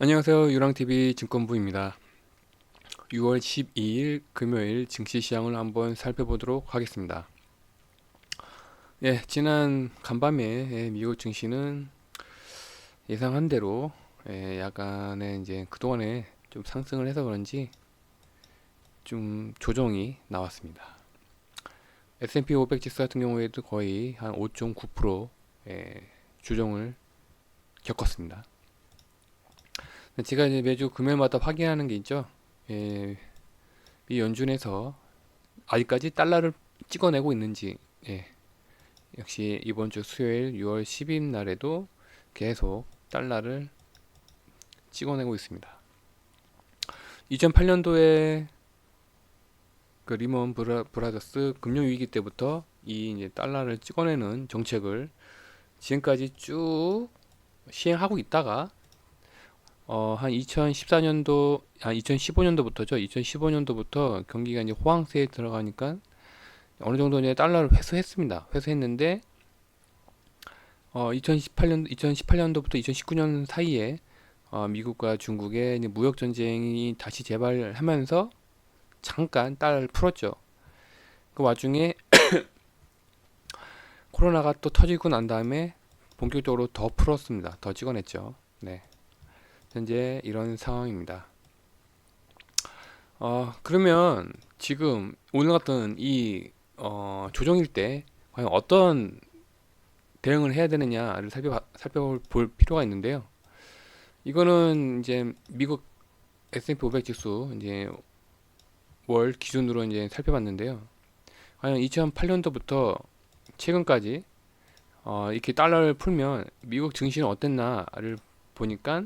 안녕하세요. 유랑TV 증권부입니다. 6월 12일 금요일 증시 시장을 한번 살펴보도록 하겠습니다. 예, 지난 간밤에 미국 증시는 예상한 대로 약간의 이제 그동안에 좀 상승을 해서 그런지 좀 조정이 나왔습니다. S&P 500 지수 같은 경우에도 거의 한 5.9% 조정을 겪었습니다. 제가 이제 매주 금요일마다 확인하는 게 있죠. 예, 이 연준에서 아직까지 달러를 찍어내고 있는지, 예, 역시 이번 주 수요일 6월 10일 날에도 계속 달러를 찍어내고 있습니다. 2008년도에 그 리먼 브라더스 금융위기 때부터 이 이제 달러를 찍어내는 정책을 지금까지 쭉 시행하고 있다가 한 2014년도, 2015년도부터죠. 2015년도부터 경기가 이제 호황세에 들어가니까 어느 정도 이제 달러를 회수했습니다. 회수했는데 2018년도부터 2019년 사이에 미국과 중국의 이제 무역 전쟁이 다시 재발하면서 잠깐 달러를 풀었죠. 그 와중에 코로나가 또 터지고 난 다음에 본격적으로 더 풀었습니다. 더 찍어냈죠. 네. 현재 이런 상황입니다. 그러면 지금 오늘 같은 이 조정일 때 과연 어떤 대응을 해야 되느냐를 살펴볼 필요가 있는데요. 이거는 이제 미국 S&P 500 지수 이제 월 기준으로 이제 살펴봤는데요. 과연 2008년도부터 최근까지 이렇게 달러를 풀면 미국 증시는 어땠나를 보니까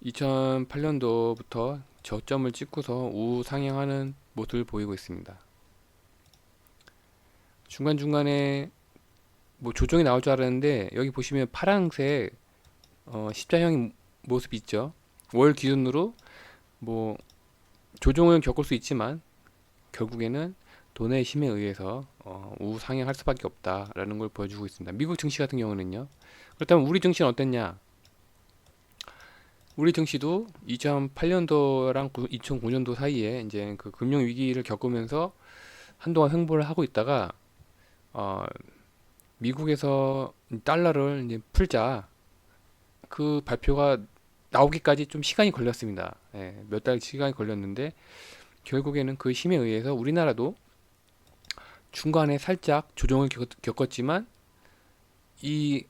2008년도부터 저점을 찍고서 우상향하는 모습을 보이고 있습니다. 중간중간에 뭐 조정이 나올 줄 알았는데 여기 보시면 파란색 십자형 모습이 있죠. 월 기준으로 뭐 조정을 겪을 수 있지만 결국에는 돈의 힘에 의해서 우상향할 수밖에 없다라는 걸 보여주고 있습니다. 미국 증시 같은 경우는요. 그렇다면 우리 증시는 어땠냐? 우리 증시도 2008년도랑 2009년도 사이에 이제 그 금융 위기를 겪으면서 한동안 횡보를 하고 있다가 어, 미국에서 달러를 이제 풀자 그 발표가 나오기까지 좀 시간이 걸렸습니다. 예, 몇 달 시간이 걸렸는데 결국에는 그 힘에 의해서 우리나라도 중간에 살짝 조정을 겪었지만 이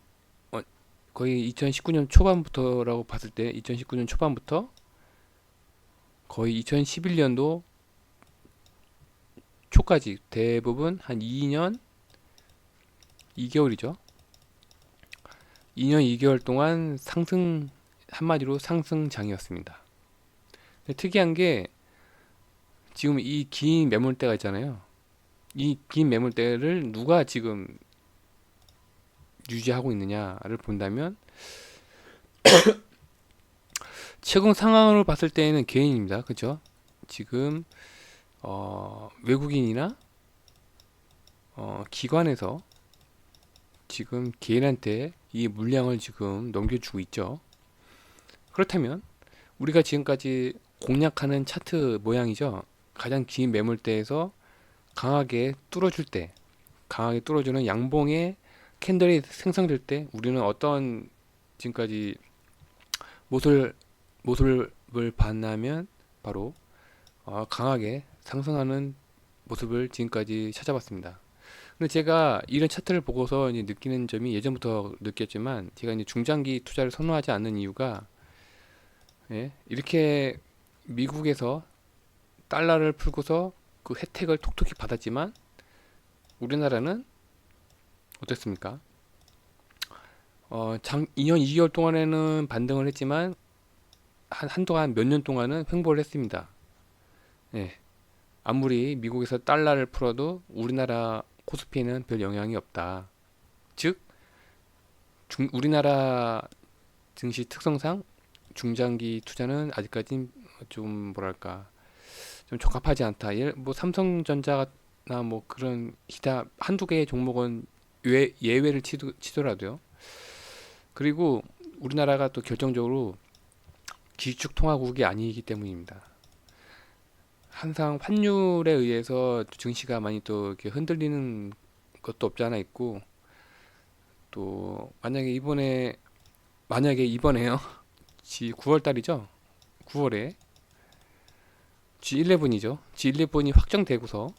거의 2019년 초반부터라고 봤을 때 2019년 초반부터 거의 2011년도 초까지 대부분 한 2년 2개월이죠. 2년 2개월 동안 상승 한마디로 상승장이었습니다. 특이한 게 지금 이 긴 매물대가 있잖아요. 이 긴 매물대를 누가 지금 유지하고 있느냐를 본다면 최근 상황을 봤을 때에는 개인입니다. 그죠? 지금 외국인이나 기관에서 지금 개인한테 이 물량을 지금 넘겨주고 있죠. 그렇다면 우리가 지금까지 공략하는 차트 모양이죠. 가장 긴 매물대에서 강하게 뚫어줄 때, 강하게 뚫어주는 양봉의 캔들이 생성될 때 우리는 어떤 지금까지 모습을 봤냐면 바로 강하게 상승하는 모습을 지금까지 찾아봤습니다. 근데 제가 이런 차트를 보고서 이제 느끼는 점이 예전부터 느꼈지만 제가 이제 중장기 투자를 선호하지 않는 이유가 이렇게 미국에서 달러를 풀고서 그 혜택을 톡톡히 받았지만 우리나라는 어땠습니까? 2년 2개월 동안에는 반등을 했지만 한동안 몇 년 동안은 횡보를 했습니다. 예, 아무리 미국에서 달러를 풀어도 우리나라 코스피에는 별 영향이 없다. 즉, 우리나라 증시 특성상 중장기 투자는 아직까지 좀 뭐랄까 좀 적합하지 않다. 뭐 삼성전자나 뭐 그런 기타 한두 개의 종목은 예외를 치더라도요. 그리고 우리나라가 또 결정적으로 기축통화국이 아니기 때문입니다. 항상 환율에 의해서 증시가 많이 또 이렇게 흔들리는 것도 없지 않아 있고, 또 만약에 이번에요. 9월 달이죠. 9월에 G11이죠. G11이 확정되고서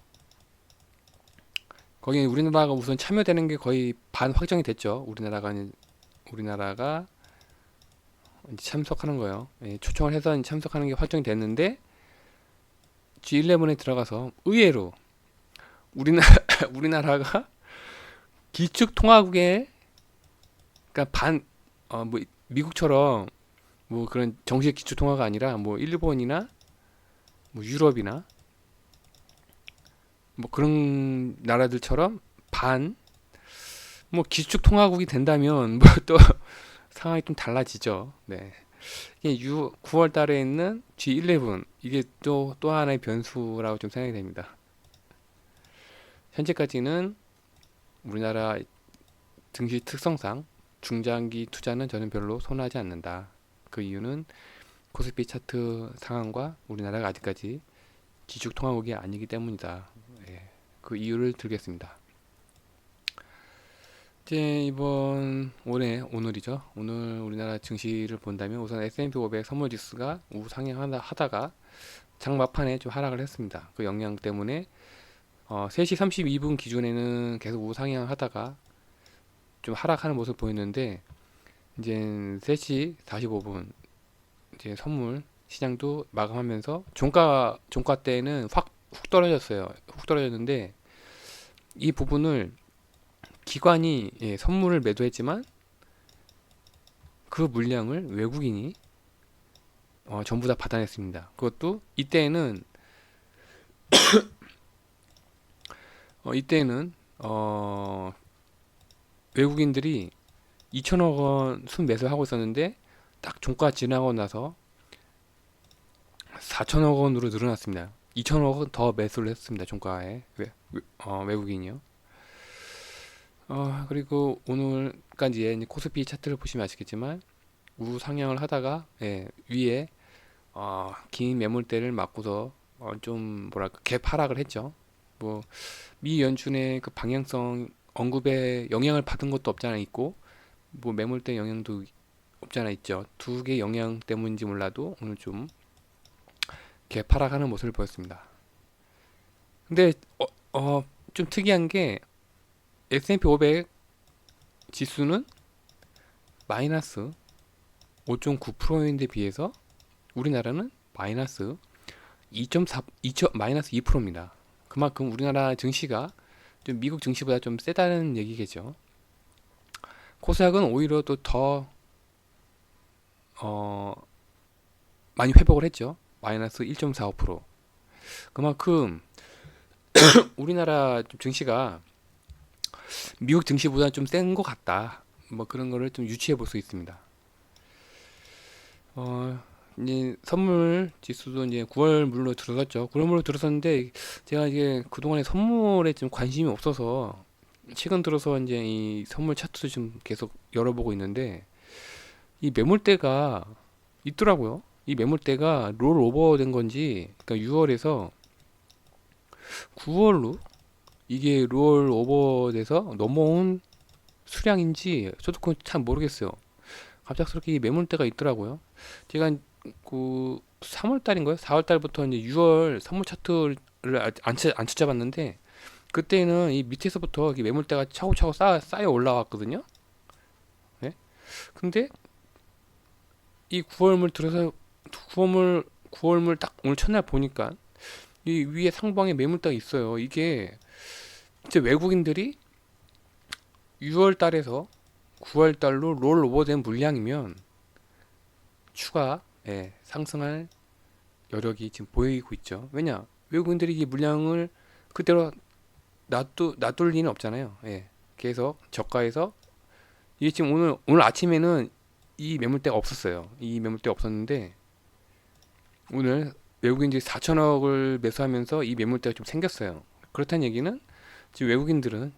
거기 우리나라가 우선 참여되는 게 거의 반 확정이 됐죠. 우리나라가 이제 참석하는 거예요. 예, 초청을 해서 참석하는 게 확정이 됐는데 G11에 들어가서 의외로 우리나라 우리나라가 기축 통화국에, 그러니까 뭐 미국처럼 뭐 그런 정식 기축 통화가 아니라 뭐 일본이나 뭐 유럽이나 뭐 그런 나라들처럼 뭐 기축 통화국이 된다면 뭐 또 상황이 좀 달라지죠. 네. 이게 9월 달에 있는 G11, 이게 또 하나의 변수라고 좀 생각이 됩니다. 현재까지는 우리나라 증시 특성상 중장기 투자는 저는 별로 선호하지 않는다. 그 이유는 코스피 차트 상황과 우리나라가 아직까지 기축 통화국이 아니기 때문이다. 예, 그 이유를 들겠습니다. 이제 오늘이죠. 오늘 우리나라 증시를 본다면 우선 S&P 500 선물 지수가 우상향하다가 장 막판에 좀 하락을 했습니다. 그 영향 때문에 3시 32분 기준에는 계속 우상향하다가 좀 하락하는 모습을 보였는데, 이제 3시 45분 이제 선물 시장도 마감하면서 종가 때는 훅 떨어졌어요. 훅 떨어졌는데 이 부분을 기관이 선물을 매도했지만 그 물량을 외국인이 전부 다 받아냈습니다. 그것도 이때는 외국인들이 2천억 원 순매수를 하고 있었는데 딱 종가 지나고 나서 4천억 원으로 늘어났습니다. 2천억 원 더 매수를 했습니다. 종가에 외국인이요. 그리고 오늘까지 이제 코스피 차트를 보시면 아시겠지만 우상향을 하다가 위에 긴 매물대를 맞고서 좀 뭐랄까 갭 하락을 했죠. 뭐 미 연준의 그 방향성 언급에 영향을 받은 것도 없지 않아 있고, 뭐 매물대 영향도 없지 않아 있죠. 두 개 영향 때문인지 몰라도 오늘 좀 갭 하락하는 모습을 보였습니다. 근데 좀 특이한 게 S&P 500 지수는 마이너스 5.9%인데 비해서 우리나라는 마이너스 2%입니다. 그만큼 우리나라 증시가 좀 미국 증시보다 좀 세다는 얘기겠죠. 코스닥은 오히려 또 더 많이 회복을 했죠. 마이너스 1.45%. 그만큼 우리나라 증시가 미국 증시보다 좀 센 것 같다. 뭐 그런 거를 좀 유추해 볼 수 있습니다. 이제 선물 지수도 이제 9월 물로 들어섰죠. 9월 물로 들어섰는데 제가 이게 그동안에 선물에 좀 관심이 없어서 최근 들어서 이제 이 선물 차트도 좀 계속 열어보고 있는데 이 매물대가 있더라고요. 이 매물대가 롤 오버 된 건지, 그러니까 6월에서 9월로 이게 롤 오버 돼서 넘어온 수량인지 저도 그건 참 모르겠어요. 갑작스럽게 이 매물대가 있더라고요. 제가 그 3월 달인가요? 4월 달부터 이제 6월 선물 차트를 안 찾아봤는데 그때는 이 밑에서부터 이게 매물대가 차곡차곡 쌓여 올라왔거든요. 네? 근데 이 9월물 딱 오늘 첫날 보니까 이 위에 상방에 매물대가 있어요. 이게 이제 외국인들이 6월 달에서 9월 달로 롤 오버된 물량이면 추가 상승할 여력이 지금 보이고 있죠. 왜냐? 외국인들이 이 물량을 그대로 놔둘 리는 없잖아요. 그래서 저가에서 이게 지금 오늘 아침에는 이 매물대가 없었어요. 이 매물대가 없었는데 오늘 외국인들이 4천억을 매수하면서 이 매물대가 좀 생겼어요. 그렇다는 얘기는 지금 외국인들은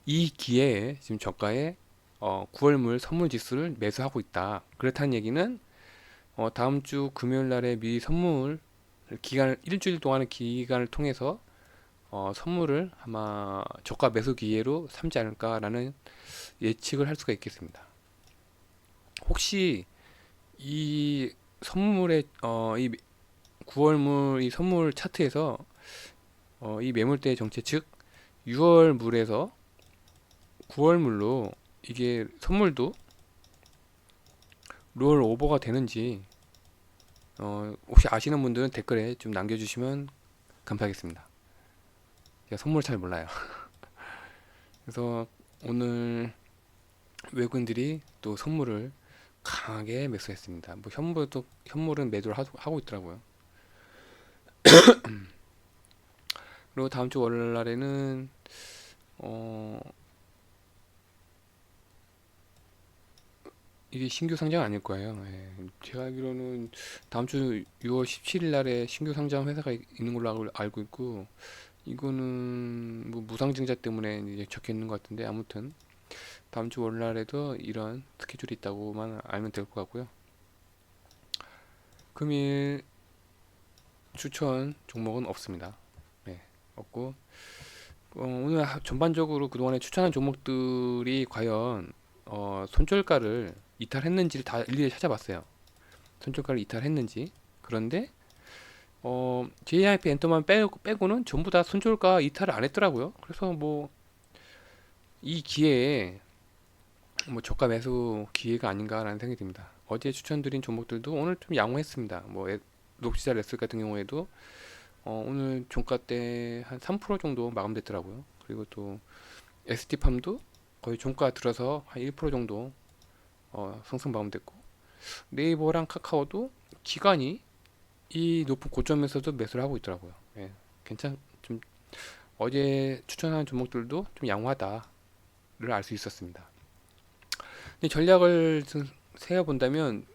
이 기회에 지금 저가에 9월물 선물 지수를 매수하고 있다. 그렇다는 얘기는 다음 주 금요일 날에 미 선물 기간을 일주일 동안의 기간을 통해서 선물을 아마 저가 매수 기회로 삼지 않을까라는 예측을 할 수가 있겠습니다. 혹시 이 선물의 이 9월물 이 선물 차트에서 이 매물대의 정체 즉 6월물에서 9월물로 이게 선물도 롤 오버가 되는지 혹시 아시는 분들은 댓글에 좀 남겨주시면 감사하겠습니다. 제가 선물 잘 몰라요. 그래서 오늘 외국인들이 또 선물을 강하게 매수했습니다. 뭐 현물은 매도를 하고 있더라고요. 그리고 다음 주 월요일 날에는 어, 이게 신규 상장 아닐 거예요. 예. 제가 알기로는 다음 주 6월 17일 날에 신규 상장 회사가 있는 걸로 알고 있고, 이거는 뭐 무상증자 때문에 이제 적혀 있는 것 같은데, 아무튼 다음 주 월요일 날에도 이런 스케줄이 있다고만 알면 될 것 같고요. 금일 추천 종목은 없습니다. 네, 없고 오늘 전반적으로 그동안에 추천한 종목들이 과연 손절가를 이탈했는지를 다 일일이 찾아봤어요. 손절가를 이탈했는지. 그런데 JYP 엔터만 빼고는 전부 다 손절가 이탈을 안 했더라고요. 그래서 뭐 이 기회에 뭐 저가 매수 기회가 아닌가라는 생각이 듭니다. 어제 추천드린 종목들도 오늘 좀 양호했습니다. 뭐 녹시자 레슬 같은 경우에도 오늘 종가 때 한 3% 정도 마감됐더라고요. 그리고 또 ST팜도 거의 종가 들어서 한 1% 정도 상승 마감됐고, 네이버랑 카카오도 기간이 이 높은 고점에서도 매수를 하고 있더라고요. 예, 좀 어제 추천한 종목들도 좀 양호하다를 알 수 있었습니다. 근데 전략을 세워본다면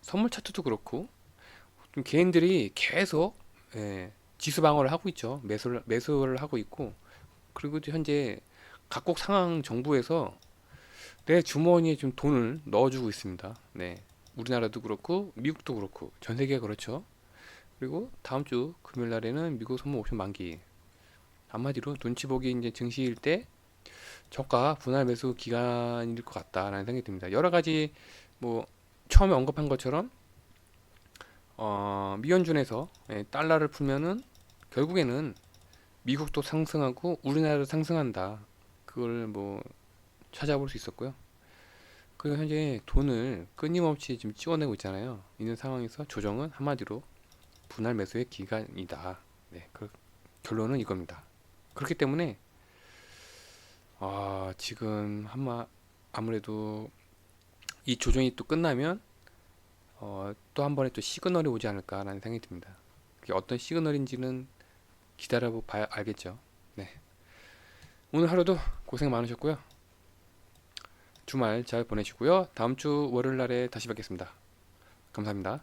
선물 차트도 그렇고 좀 개인들이 계속 지수 방어를 하고 있죠. 매수를 하고 있고, 그리고 또 현재 각국 상황 정부에서 내 주머니에 좀 돈을 넣어주고 있습니다. 네, 우리나라도 그렇고 미국도 그렇고 전 세계가 그렇죠. 그리고 다음 주 금요일 날에는 미국 선물 옵션 만기. 한마디로 눈치 보기 이제 증시일 때 저가 분할 매수 기간일 것 같다라는 생각이 듭니다. 여러 가지 뭐 처음에 언급한 것처럼 미연준에서 달러를 풀면은 결국에는 미국도 상승하고 우리나라도 상승한다. 그걸 뭐 찾아볼 수 있었고요. 그리고 현재 돈을 끊임없이 지금 찍어내고 있잖아요. 있는 상황에서 조정은 한마디로 분할 매수의 기간이다. 네, 결론은 이겁니다. 그렇기 때문에 지금 아무래도 이 조정이 또 끝나면 또 한 번에 또 시그널이 오지 않을까라는 생각이 듭니다. 그게 어떤 시그널인지는 기다려 봐야 알겠죠. 네. 오늘 하루도 고생 많으셨고요. 주말 잘 보내시고요. 다음 주 월요일 날에 다시 뵙겠습니다. 감사합니다.